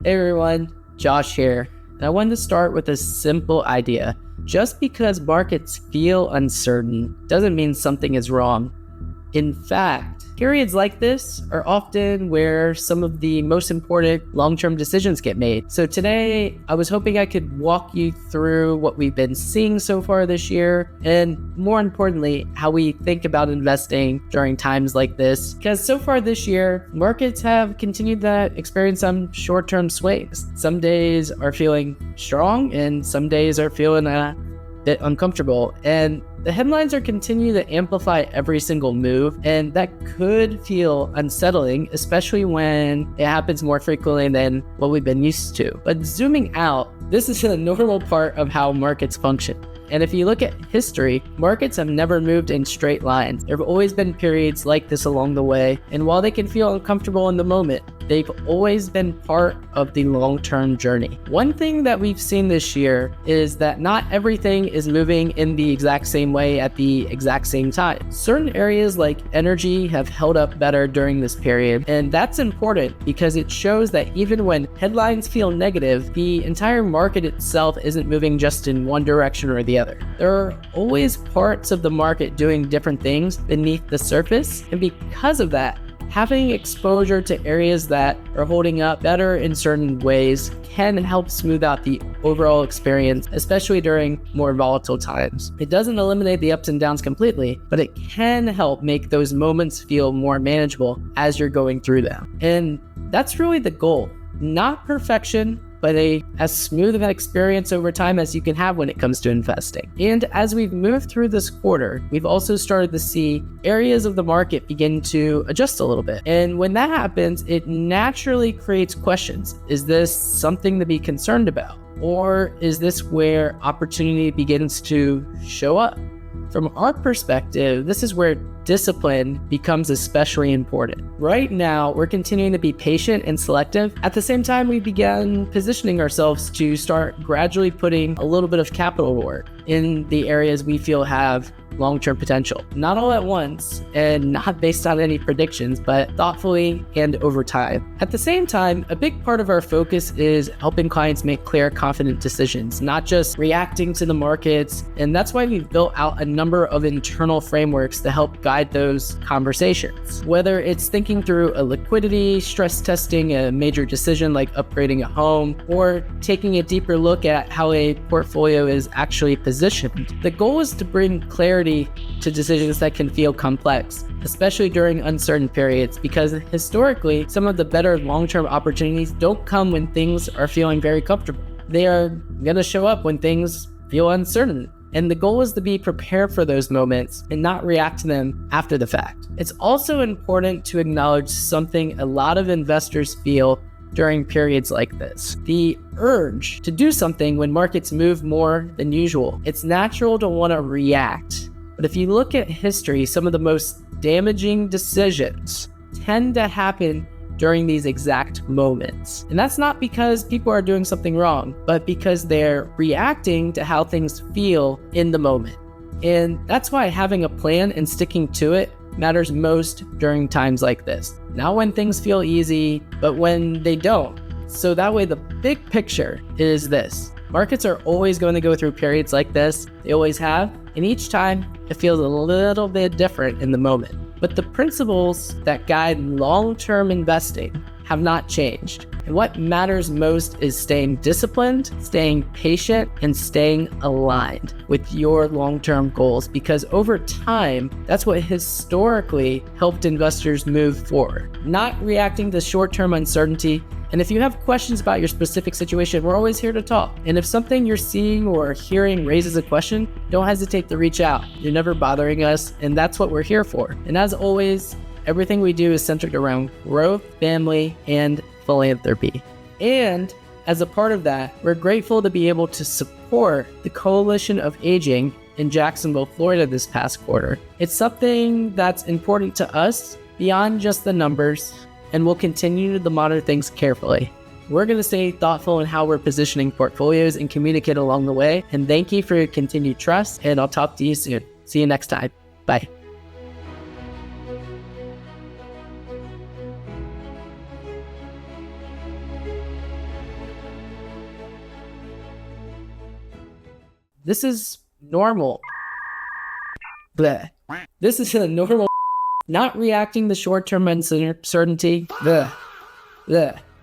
Hey everyone, Josh here. And I wanted to start with a simple idea. Just because markets feel uncertain doesn't mean something is wrong. In fact, periods like this are often where some of the most important long-term decisions get made. So today, I was hoping I could walk you through what we've been seeing so far this year, and more importantly, how we think about investing during times like this. Because so far this year, markets have continued to experience some short-term swings. Some days are feeling strong, and some days are feeling bit uncomfortable, and the headlines are continuing to amplify every single move, and that could feel unsettling, especially when it happens more frequently than what we've been used to. But zooming out, this is a normal part of how markets function. And if you look at history, markets have never moved in straight lines. There have always been periods like this along the way, and while they can feel uncomfortable in the moment, they've always been part of the long-term journey. One thing that we've seen this year is that not everything is moving in the exact same way at the exact same time. Certain areas like energy have held up better during this period, and that's important because it shows that even when headlines feel negative, the entire market itself isn't moving just in one direction or the other. There are always parts of the market doing different things beneath the surface, and because of that, having exposure to areas that are holding up better in certain ways can help smooth out the overall experience, especially during more volatile times. It doesn't eliminate the ups and downs completely, but it can help make those moments feel more manageable as you're going through them. And that's really the goal. Not perfection, but as smooth of an experience over time as you can have when it comes to investing. And as we've moved through this quarter, we've also started to see areas of the market begin to adjust a little bit. And when that happens, it naturally creates questions. Is this something to be concerned about? Or is this where opportunity begins to show up? From our perspective, this is where discipline becomes especially important. Right now, we're continuing to be patient and selective. At the same time, we began positioning ourselves to start gradually putting a little bit of capital work in the areas we feel have long-term potential. Not all at once and not based on any predictions, but thoughtfully and over time. At the same time, a big part of our focus is helping clients make clear, confident decisions, not just reacting to the markets. And that's why we've built out a number of internal frameworks to help guide those conversations. Whether it's thinking through a liquidity, stress testing a major decision like upgrading a home, or taking a deeper look at how a portfolio is actually positioned. The goal is to bring clarity to decisions that can feel complex, especially during uncertain periods, because historically, some of the better long-term opportunities don't come when things are feeling very comfortable. They are going to show up when things feel uncertain. And the goal is to be prepared for those moments and not react to them after the fact. It's also important to acknowledge something a lot of investors feel during periods like this: the urge to do something when markets move more than usual. It's natural to want to react. But if you look at history, some of the most damaging decisions tend to happen during these exact moments. And that's not because people are doing something wrong, but because they're reacting to how things feel in the moment. And that's why having a plan and sticking to it matters most during times like this. Not when things feel easy, but when they don't. So that way, the big picture is this: markets are always going to go through periods like this. They always have. And each time, it feels a little bit different in the moment. But the principles that guide long-term investing have not changed. And what matters most is staying disciplined, staying patient, and staying aligned with your long-term goals, because over time, that's what historically helped investors move forward. Not reacting to short-term uncertainty. And if you have questions about your specific situation, we're always here to talk. And if something you're seeing or hearing raises a question, don't hesitate to reach out. You're never bothering us, and that's what we're here for. And as always, everything we do is centered around growth, family, and philanthropy. And as a part of that, we're grateful to be able to support the Coalition of Aging in Jacksonville, Florida this past quarter. It's something that's important to us beyond just the numbers, and we'll continue to monitor things carefully. We're going to stay thoughtful in how we're positioning portfolios and communicate along the way. And thank you for your continued trust, and I'll talk to you soon. See you next time. Bye. This is normal. Bleh. This is a normal. Not reacting to short-term uncertainty. Bleh. Bleh.